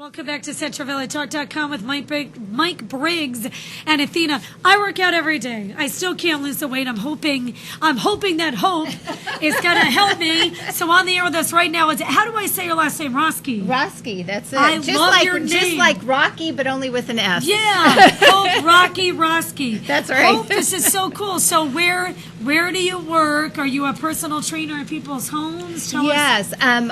Welcome back to CentralValleyTalk.com with Mike Briggs and Athena. I work out every day. I still can't lose the weight. I'm hoping that hope is going to help me. So on the air with us right now, how do I say your last name? Rosky. Rosky, that's it. I love your name. Just like Rocky, but only with an S. Yeah, Hope, Rocky, Rosky. That's right. Hope, this is so cool. So where do you work? Are you a personal trainer in people's homes? Tell us. I'm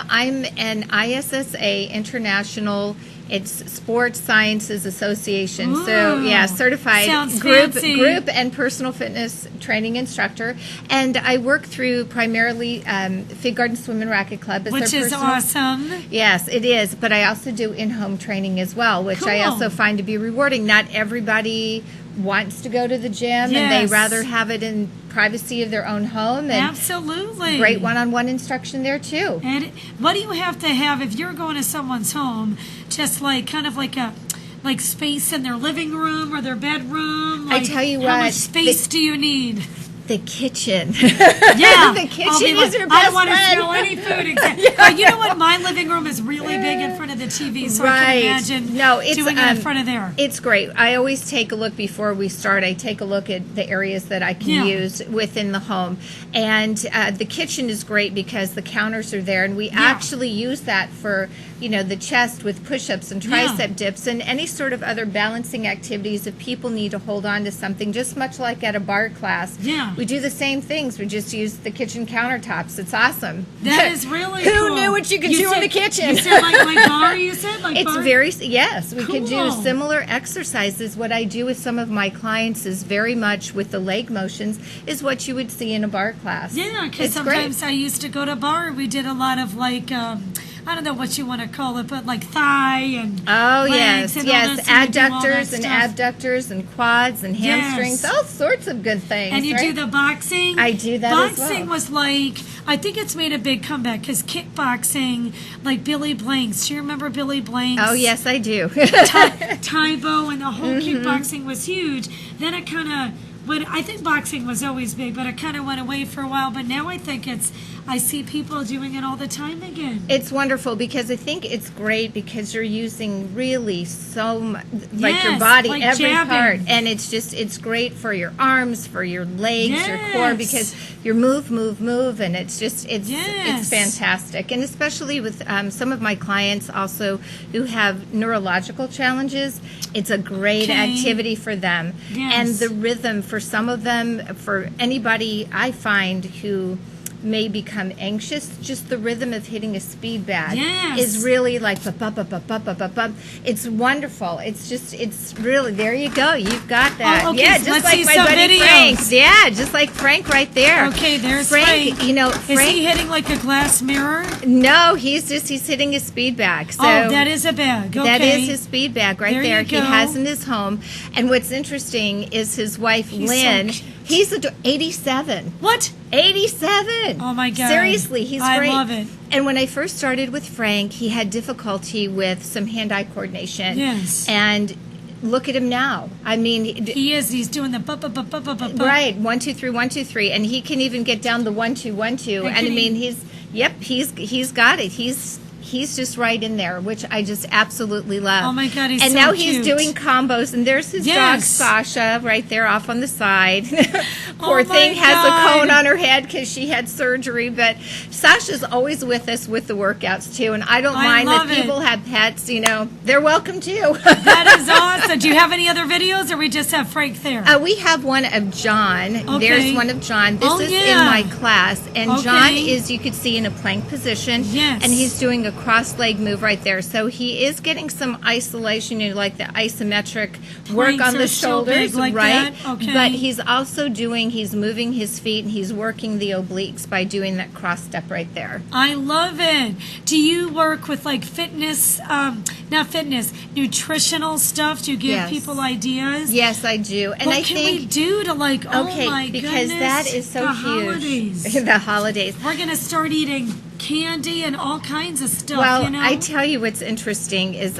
an ISSA International. It's Sports Sciences Association. Ooh, so yeah, certified group and personal fitness training instructor. And I work through primarily Fig Garden Swim and Racket Club. Which is awesome. Yes, it is. But I also do in-home training as well, which I also find to be rewarding. Not everybody wants to go to the gym, and they rather have it in privacy of their own home. And absolutely. Great one-on-one instruction there too. And what do you have to have if you're going to someone's home? Just like kind of like a space in their living room or their bedroom. I tell you how what, much space do you need? The kitchen. Yeah. The kitchen is your best I don't want to friend. smell any food. You know what? My living room is really big in front of the TV, so I can imagine doing it in front of there. It's great. I always take a look before we start. I take a look at the areas that I can use within the home. And the kitchen is great because the counters are there, and we actually use that for the chest with push-ups and tricep dips and any sort of other balancing activities if people need to hold on to something, just much like at a bar class. Yeah. We do the same things. We just use the kitchen countertops. It's awesome. That is really cool. Who knew what you could do in the kitchen? You said like bar, you said? Like it's bar? Yes, we can do similar exercises. What I do with some of my clients is very much with the leg motions is what you would see in a bar class. Yeah, because sometimes I used to go to bar. We did a lot of I don't know what you want to call it, but like thigh and legs and adductors and abductors and quads and hamstrings, all sorts of good things. And you do the boxing. I do that as well. Boxing was I think it's made a big comeback because kickboxing, like Billy Blanks. Do you remember Billy Blanks? Oh, yes, I do. Tybo and the whole kickboxing was huge. Then it kind of I think boxing was always big, but it kind of went away for a while. But now I think I see people doing it all the time again. It's wonderful because I think it's great because you're using really so much, your body, every part. And it's great for your arms, for your legs, your core, because you move, and it's fantastic. And especially with some of my clients also who have neurological challenges, it's a great activity for them. And the rhythm for some of them, for anybody I find who may become anxious, just the rhythm of hitting a speed bag is really like it's wonderful. It's really, there you go, you've got that. Just like my buddy Frank. Just like Frank right there. Okay, there's Frank. Frank, is he hitting like a glass mirror? No, he's hitting his speed bag. So that is a bag. Okay. That is his speed bag right there. He go. has in his home. And what's interesting is his wife Lynn. He's 87. What? 87. Oh, my God. Seriously, he's great. I love it. And when I first started with Frank, he had difficulty with some hand-eye coordination. Yes. And look at him now. I mean, he's doing the right, 1 2 3 1 2 3, and he can even get down the 1 2 1 2. And I mean, he's got it. He's just right in there, which I just absolutely love. Oh, my God, he's and so now cute. He's doing combos, and there's his dog, Sasha, right there off on the side. Poor thing has a cone on her head because she had surgery, but Sasha's always with us with the workouts, too, and I don't mind that people have pets. They're welcome, too. That is awesome. Do you have any other videos, or we just have Frank there? We have one of John. Okay. There's one of John. This is in my class, and John is, you could see, in a plank position, and he's doing a cross leg move right there. So he is getting some isolation, like the isometric work on the shoulders, like right? That? Okay. But he's also he's moving his feet and he's working the obliques by doing that cross step right there. I love it. Do you work with fitness, nutritional stuff? Do you give people ideas? Yes, I do. And what can we do to my because goodness, that is so huge. Holidays. The holidays. We're going to start eating candy and all kinds of stuff. Well, I tell you what's interesting is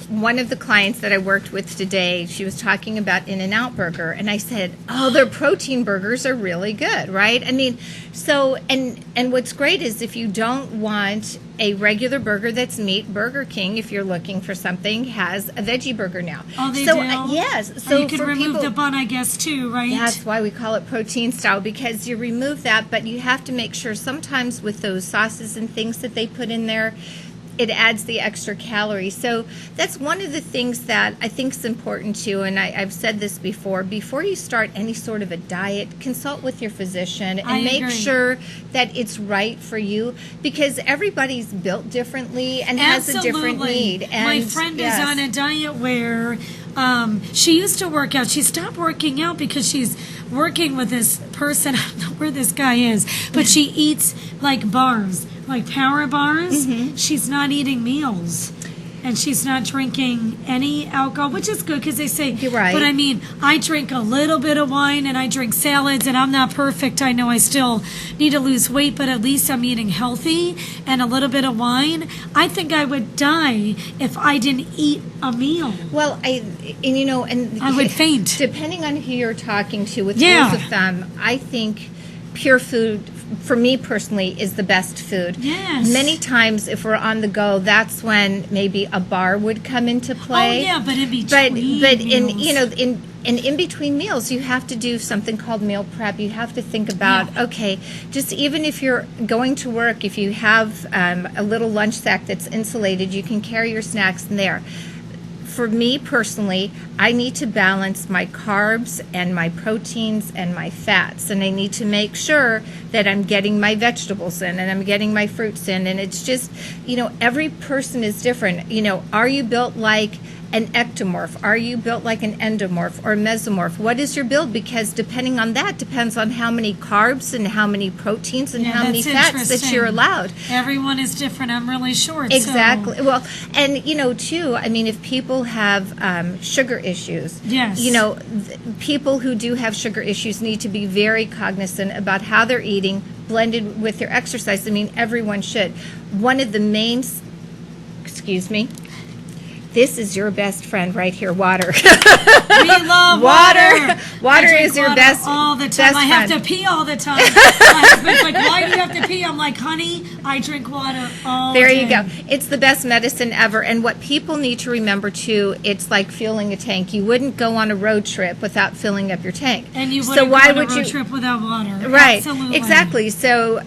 one of the clients that I worked with today, she was talking about In-N-Out Burger, and I said, their protein burgers are really good, right? I mean, so, and what's great is if you don't want a regular burger that's meat. Burger King, if you're looking for something, has a veggie burger now. Oh, they do? Yes. So you can remove the bun, I guess, too, right? That's why we call it protein style, because you remove that, but you have to make sure sometimes with those sauces and things that they put in there, it adds the extra calories. So that's one of the things that I think is important too, and I've said this before you start any sort of a diet, consult with your physician and make sure that it's right for you, because everybody's built differently and has a different need. And my friend is on a diet where she used to work out. She stopped working out because she's working with this person. I don't know where this guy is, but she eats like bars, like power bars. Mm-hmm. She's not eating meals. And she's not drinking any alcohol, which is good because they say, you're right. But I mean, I drink a little bit of wine and I drink salads, and I'm not perfect. I know I still need to lose weight, but at least I'm eating healthy and a little bit of wine. I think I would die if I didn't eat a meal. Well, I would faint. Depending on who you're talking to, with rules of thumb, I think pure food, for me personally, is the best food. Yes. Many times, if we're on the go, that's when maybe a bar would come into play. Oh yeah, but in between. But meals. in between meals, you have to do something called meal prep. You have to think about, okay, just even if you're going to work, if you have a little lunch sack that's insulated, you can carry your snacks in there. For me personally, I need to balance my carbs and my proteins and my fats, and I need to make sure that I'm getting my vegetables in and I'm getting my fruits in. And it's just, every person is different. Are you built like an ectomorph? Are you built like an endomorph or mesomorph? What is your build? Because depending on that depends on how many carbs and how many proteins and how many fats that you're allowed. Everyone is different. I'm really short. Exactly. So. Well, and too, I mean, if people have sugar issues, yes. People who do have sugar issues need to be very cognizant about how they're eating, blended with their exercise. I mean, everyone should. One of the main, this is your best friend right here, water. We love water. Water is your best all the time. Best I have friend. to pee all the time. My husband's like, why do you have to pee? I'm like, honey, I drink water all There day. you go. It's the best medicine ever. And what people need to remember too, it's like fueling a tank. You wouldn't go on a road trip without filling up your tank. And you wouldn't go on a road trip without water. Right. Absolutely. Exactly. So,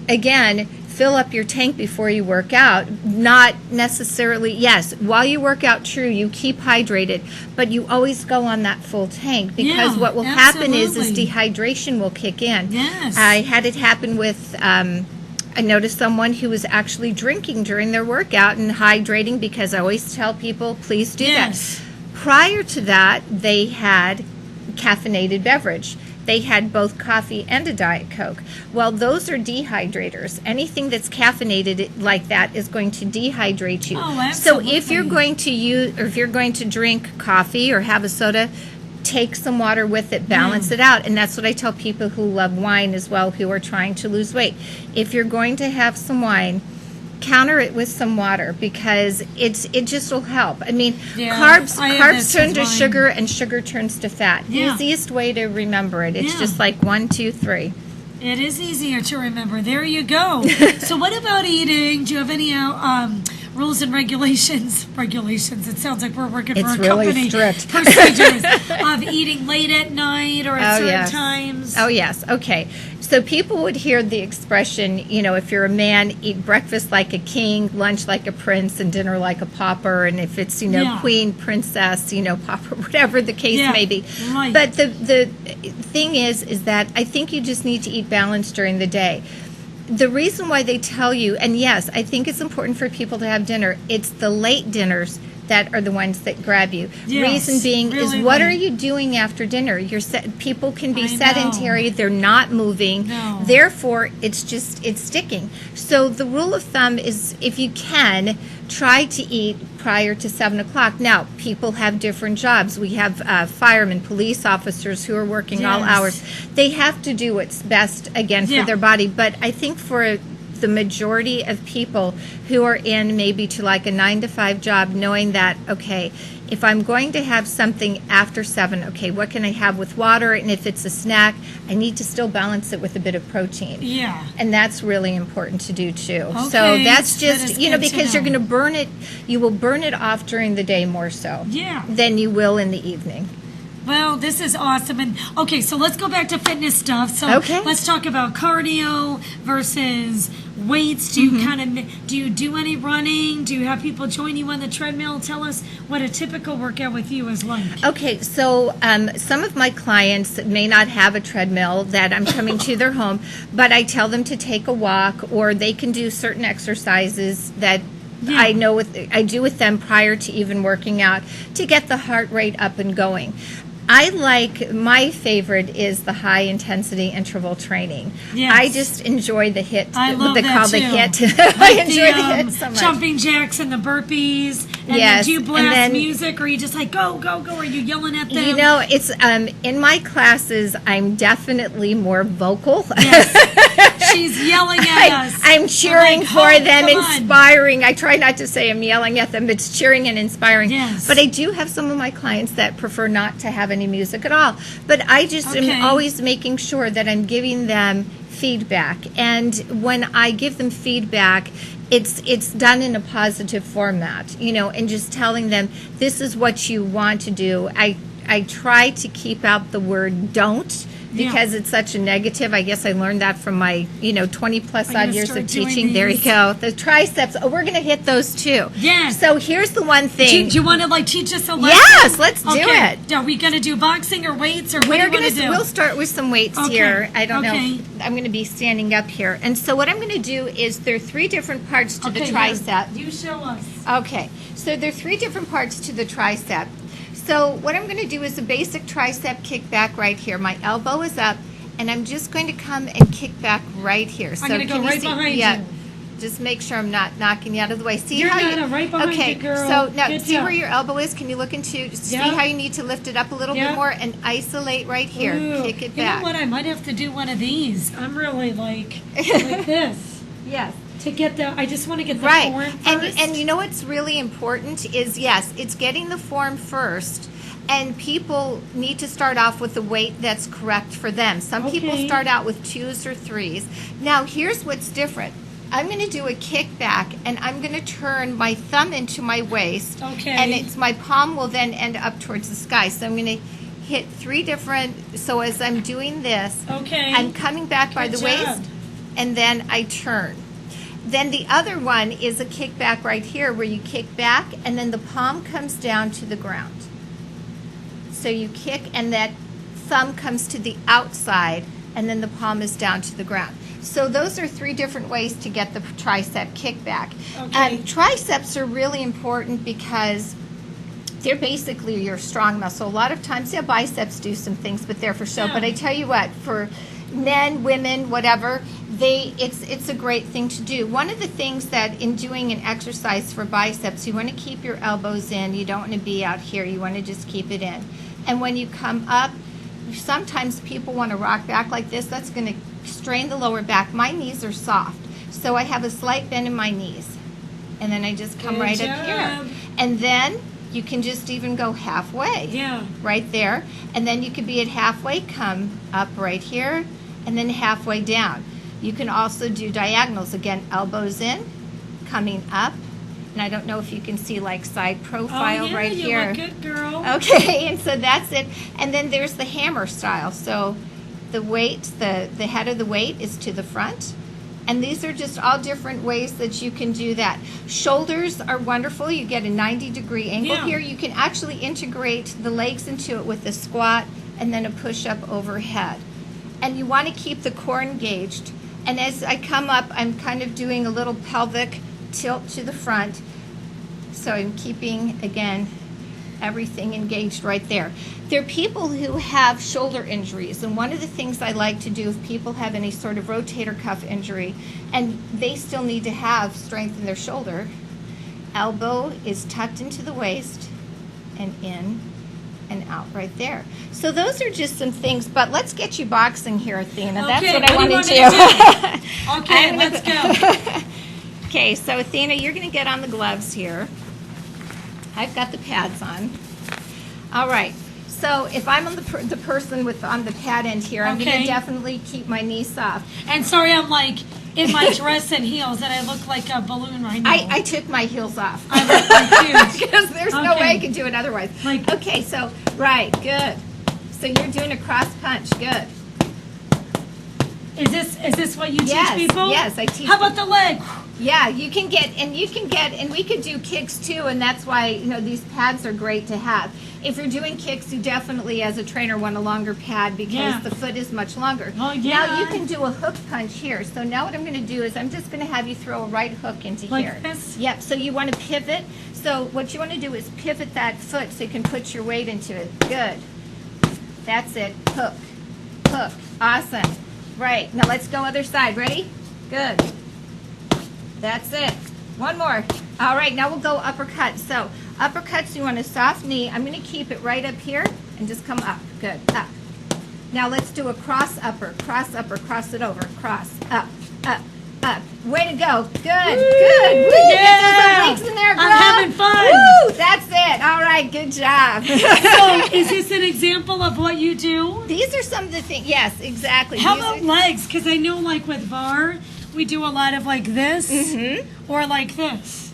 again, fill up your tank before you work out. Not necessarily, yes, while you work out, true, you keep hydrated, but you always go on that full tank, because what will happen is dehydration will kick in. Yes. I had it happen with, I noticed someone who was actually drinking during their workout and hydrating, because I always tell people, please do that. Prior to that, they had caffeinated beverage. They had both coffee and a Diet Coke. Well, those are dehydrators. Anything that's caffeinated like that is going to dehydrate you. Oh, absolutely. So if you're going to use, or if you're going to drink coffee or have a soda, take some water with it, balance it out. And that's what I tell people who love wine as well, who are trying to lose weight. If you're going to have some wine, counter it with some water, because it just will help. I mean, carbs turn to sugar, and sugar turns to fat. Easiest way to remember it. It's just like 1, 2, 3. It is easier to remember. There you go. So what about eating? Do you have any rules and regulations? Regulations. It sounds like we're working for a company. It's really strict. Procedures of eating late at night or at certain times. Oh, yes. Okay. So people would hear the expression, if you're a man, eat breakfast like a king, lunch like a prince, and dinner like a pauper. And if it's, queen, princess, pauper, whatever the case may be. Right. But the thing is that I think you just need to eat balanced during the day. The reason why they tell you, and yes, I think it's important for people to have dinner, it's the late dinners that are the ones that grab you. Yes, reason being really is, what late. are you doing after dinner? People can be sedentary, they're not moving, therefore it's sticking. So the rule of thumb is, if you can, try to eat prior to 7 o'clock. Now, people have different jobs. We have firemen, police officers who are working all hours. They have to do what's best, again, for their body. But I think for the majority of people who are in maybe to like a 9-to-5 job, knowing that, okay, if I'm going to have something after 7, okay, what can I have with water? And if it's a snack, I need to still balance it with a bit of protein. Yeah. And that's really important to do too. Okay. So that's just, That is because you're know. going to burn it, you will burn it off during the day more so than you will in the evening. Well, this is awesome. And okay, so let's go back to fitness stuff. So let's talk about cardio versus weights. Do you do you do any running? Do you have people join you on the treadmill? Tell us what a typical workout with you is like. Okay, so some of my clients may not have a treadmill that I'm coming to their home, but I tell them to take a walk, or they can do certain exercises that I know I do with them prior to even working out to get the heart rate up and going. My favorite is the high intensity interval training. Yes. I just enjoy the HIIT. I love they that call too. the HIIT. Like I enjoy the HIIT so much. Jumping jacks and the burpees. And then do you blast music, or are you just like go go go? Are you yelling at them? You know, it's in my classes I'm definitely more vocal. Yes. She's yelling at us. I'm cheering like, for them, come on. inspiring. I try not to say I'm yelling at them, but it's cheering and inspiring. Yes. But I do have some of my clients that prefer not to have any music at all. But I just am always making sure that I'm giving them feedback. And when I give them feedback, it's done in a positive format, and just telling them this is what you want to do. I try to keep out the word don't, because it's such a negative. I guess I learned that from my 20 plus odd years of teaching. There you go. The triceps. Oh, we're going to hit those too. Yes. So here's the one thing. Do you want to teach us a lesson? Yes, let's do it. Are we going to do boxing or weights, or what We're do you want to do? We'll start with some weights here. I don't know. I'm going to be standing up here. And so what I'm going to do is there are 3 different parts to the tricep. You show us. Okay. So there are 3 different parts to the tricep. So what I'm going to do is a basic tricep kickback right here. My elbow is up, and I'm just going to come and kick back right here. So I'm going to go right behind you. Just make sure I'm not knocking you out of the way. See You're how not right behind you, girl. So now Good see job. where your elbow is? Can you look into, see how you need to lift it up a little bit more and isolate right here. Ooh. Kick it back. You know what? I might have to do one of these. I'm really like this. Yes. To get I just want to get the form first. And you know what's really important is, yes, it's getting the form first. And people need to start off with the weight that's correct for them. Some people start out with 2s or 3s. Now, here's what's different. I'm going to do a kickback, and I'm going to turn my thumb into my waist. Okay. And my palm will then end up towards the sky. So I'm going to hit 3 different. So as I'm doing this, I'm coming back by the waist, and then I turn. Then the other one is a kickback right here, where you kick back, and then the palm comes down to the ground. So you kick, and that thumb comes to the outside, and then the palm is down to the ground. So those are 3 different ways to get the tricep kickback. Triceps are really important because they're basically your strong muscle. A lot of times, biceps do some things, but they're for show. But I tell you what, for men, women, whatever, it's a great thing to do. One of the things that in doing an exercise for biceps, you want to keep your elbows in. You don't want to be out here. You want to just keep it in. And when you come up, sometimes people want to rock back like this. That's going to strain the lower back. My knees are soft, so I have a slight bend in my knees. And then I just come up here. And then you can just even go halfway. Yeah. Right there. And then you could be at halfway, come up right here, and then halfway down. You can also do diagonals. Again, elbows in, coming up. And I don't know if you can see side profile right here. You look good, girl. Okay, and so that's it. And then there's the hammer style. So the weight, the head of the weight is to the front. And these are just all different ways that you can do that. Shoulders are wonderful. You get a 90-degree angle here. You can actually integrate the legs into it with a squat and then a push-up overhead. And you want to keep the core engaged. And as I come up, I'm kind of doing a little pelvic tilt to the front. So I'm keeping, again, everything engaged right there. There are people who have shoulder injuries, and one of the things I like to do if people have any sort of rotator cuff injury and they still need to have strength in their shoulder, elbow is tucked into the waist and in and out right there. So those are just some things, but let's get you boxing here, Athena. That's Okay, what I want to do. Okay, let's go. Okay, so Athena, you're going to get on the gloves here. I've got the pads on. All right. So if I'm on the person on the pad end here, I'm going to definitely keep my knee soft. And sorry, I'm like in my dress and heels, and I look like a balloon right now. I took my heels off. I look like huge. Because there's no way I could do it otherwise. Like, okay, so, right, good. So you're doing a cross punch, good. Is this what you teach people? Yes, I teach. How about the leg? Yeah, you can get, and we could do kicks too, and that's why, these pads are great to have. If you're doing kicks, you definitely, as a trainer, want a longer pad because the foot is much longer. Oh, yeah. Now you can do a hook punch here. So now what I'm going to do is I'm just going to have you throw a right hook into here. Like this? Yep, so you want to pivot. So what you want to do is pivot that foot so you can put your weight into it. Good. That's it. Hook. Hook. Awesome. Right. Now let's go other side. Ready? Good. That's it. One more. All right, now we'll go uppercut. So uppercuts, you want a soft knee. I'm going to keep it right up here and just come up. Good. Up. Now let's do a cross upper, cross it over, cross, up, up, up. Way to go. Good, good. Woo, Yeah. get some legs in there, girl. I'm having fun. Woo, that's it. All right, good job. So is this an example of what you do? These are some of the things. Yes, exactly. How These about are- legs? Because I know like with VAR, we do a lot of like this or like this.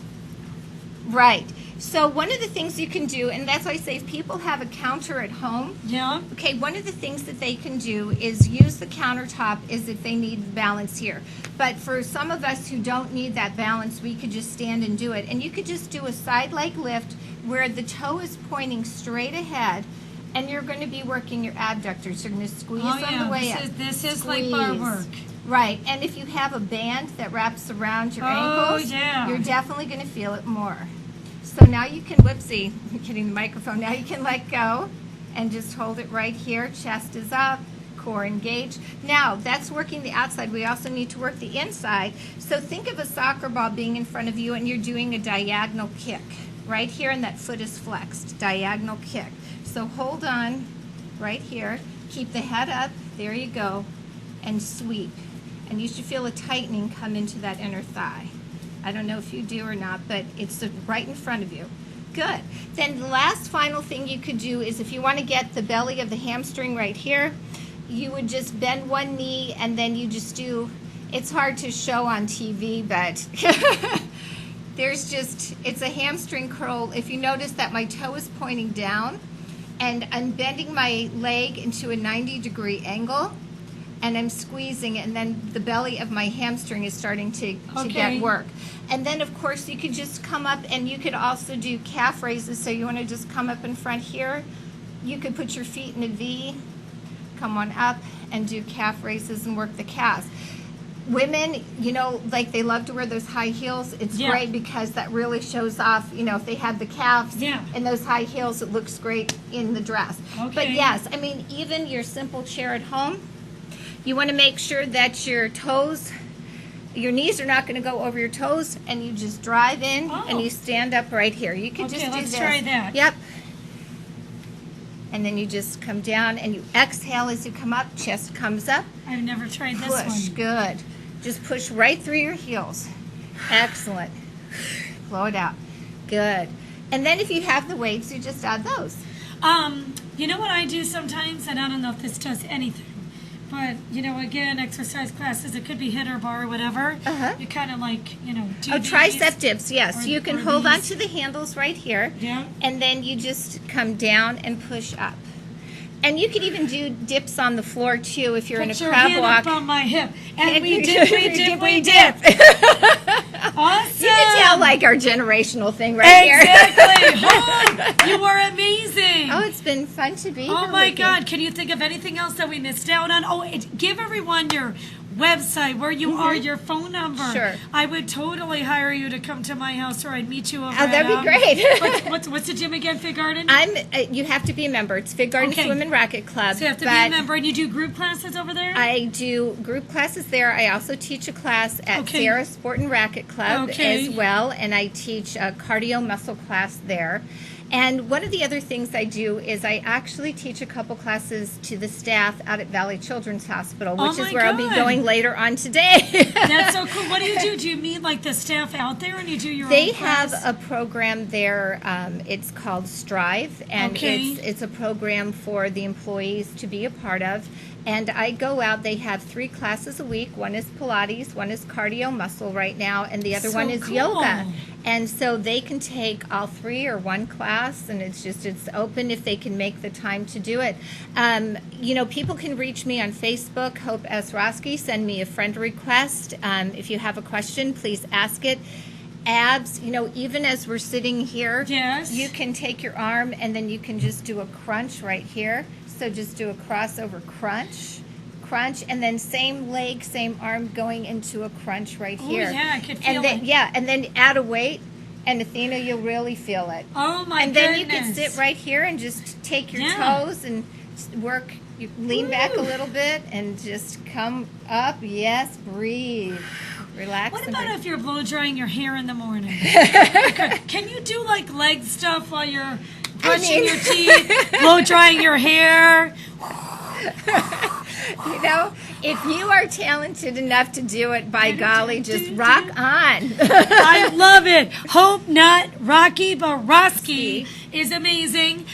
Right. So one of the things you can do, and that's why I say if people have a counter at home, Yeah. okay, one of the things that they can do is use the countertop is if they need balance here. But for some of us who don't need that balance, we could just stand and do it. And you could just do a side leg lift where the toe is pointing straight ahead, and you're going to be working your abductors. You're going to squeeze on the way up. This is like bar Squeeze. work. Right, and if you have a band that wraps around your ankles, you're definitely going to feel it more. So now you can, whoopsie, I'm getting the microphone, now you can let go and just hold it right here. Chest is up, core engaged. Now, that's working the outside. We also need to work the inside. So think of a soccer ball being in front of you and you're doing a diagonal kick. Right here, and that foot is flexed, diagonal kick. So hold on right here, keep the head up, there you go, and sweep. And you should feel a tightening come into that inner thigh. I don't know if you do or not, but it's right in front of you. Good. Then the last final thing you could do is if you want to get the belly of the hamstring right here, you would just bend one knee and then you just do, it's hard to show on TV, but it's a hamstring curl. If you notice that my toe is pointing down and I'm bending my leg into a 90-degree angle, and I'm squeezing it, and then the belly of my hamstring is starting to get work. And then, of course, you could just come up, and you could also do calf raises. So you want to just come up in front here. You could put your feet in a V, come on up, and do calf raises and work the calves. Women, like they love to wear those high heels. It's great because that really shows off, if they have the calves and those high heels, it looks great in the dress. Okay. But yes, I mean, even your simple chair at home, you want to make sure that your knees are not going to go over your toes, and you just drive in and you stand up right here. You can just do let's this. try that. Yep. And then you just come down and you exhale as you come up, chest comes up. I've never tried this Push, one. good. Just push right through your heels. Excellent. Blow it out. Good. And then if you have the weights, you just add those. You know what I do sometimes, and I don't know if this does anything, but, again, exercise classes, it could be hit or bar or whatever. You kind of like, do tricep dips, yes. Or- You can or hold these. on to the handles right here. Yeah. And then you just come down and push up. And you could even do dips on the floor, too, if you're in a Put your crab hand walk. up on my hip. And we dip. Awesome. You can tell, like, our generational thing right here. Exactly. Home, you are amazing. Oh, it's been fun to be here Oh my with you. God! Can you think of anything else that we missed out on? Oh, give everyone your website, where you are, your phone number. Sure. I would totally hire you to come to my house, or I'd meet you over that'd be great. what's the gym again, Fig Garden? You have to be a member. It's Fig Garden Swim and Racket Club. So you have to be a member, and you do group classes over there? I do group classes there. I also teach a class at Sierra Sport and Racket Club as well, and I teach a cardio muscle class there. And one of the other things I do is I actually teach a couple classes to the staff out at Valley Children's Hospital, which is where I'll be going later on today. That's so cool. What do you do? Do you meet like the staff out there and you do your own They class? have a program there. It's called Strive, and it's a program for the employees to be a part of. And I go out. They have 3 classes a week. One is Pilates, one is cardio muscle right now, and the other one is yoga. And so they can take all 3 or one class, and it's open if they can make the time to do it. People can reach me on Facebook, Hope S. Rosky. Send me a friend request. If you have a question, please ask it. Abs, even as we're sitting here, you can take your arm and then you can just do a crunch right here. So just do a crossover crunch, and then same leg, same arm going into a crunch right here. Oh, yeah, I could feel it. Yeah, and then add a weight, and Athena, you'll really feel it. Oh, my goodness. And then you can sit right here and just take your toes and work. You lean back a little bit and just come up. Yes, breathe. Relax. What about if you're blow drying your hair in the morning? Can you do like leg stuff while you're brushing your teeth, blow drying your hair? If you are talented enough to do it, by golly, just rock on. I love it. Hope not Rocky, but Rosky is amazing.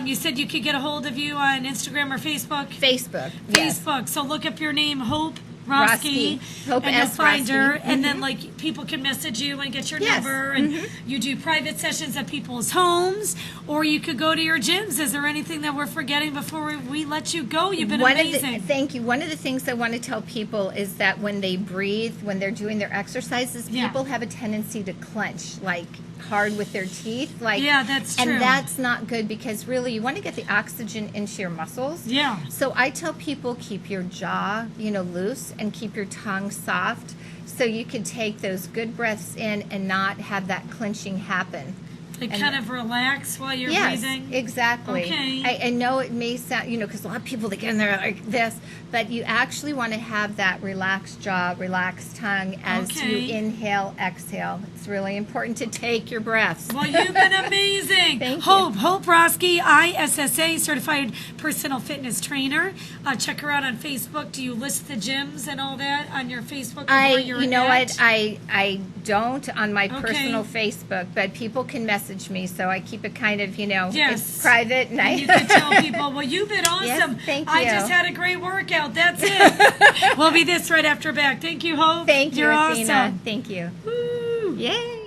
You said you could get a hold of you on Instagram or Facebook? Facebook. Facebook. So look up your name, Hope Rosky, Hope and you'll find Rosky. her. And then, like, people can message you and get your number. And you do private sessions at people's homes, or you could go to your gyms. Is there anything that we're forgetting before we let you go? You've been amazing. Thank you. One of the things I want to tell people is that when they breathe, when they're doing their exercises, people have a tendency to clench, like hard with their teeth. That's true. And that's not good, because really you want to get the oxygen into your muscles. Yeah. So I tell people, keep your jaw, loose, and keep your tongue soft, so you can take those good breaths in and not have that clenching happen. Kind of relax while you're breathing? Yes, exactly. Okay. I know it may sound, because a lot of people, they get in there like this, but you actually want to have that relaxed jaw, relaxed tongue as you inhale, exhale. It's really important to take your breaths. Well, you've been amazing. Thank Hope you. Hope Rosky, ISSA, certified personal fitness trainer. Check her out on Facebook. Do you list the gyms and all that on your Facebook? I don't on my personal Facebook, but people can message me, so I keep it kind of, it's private. And you can tell people, well, you've been awesome. Yes, thank you. I just had a great workout. That's it. We'll be this right after back. Thank you, Hope. Thank you, You're Athena. awesome. Thank you. Woo. Yay.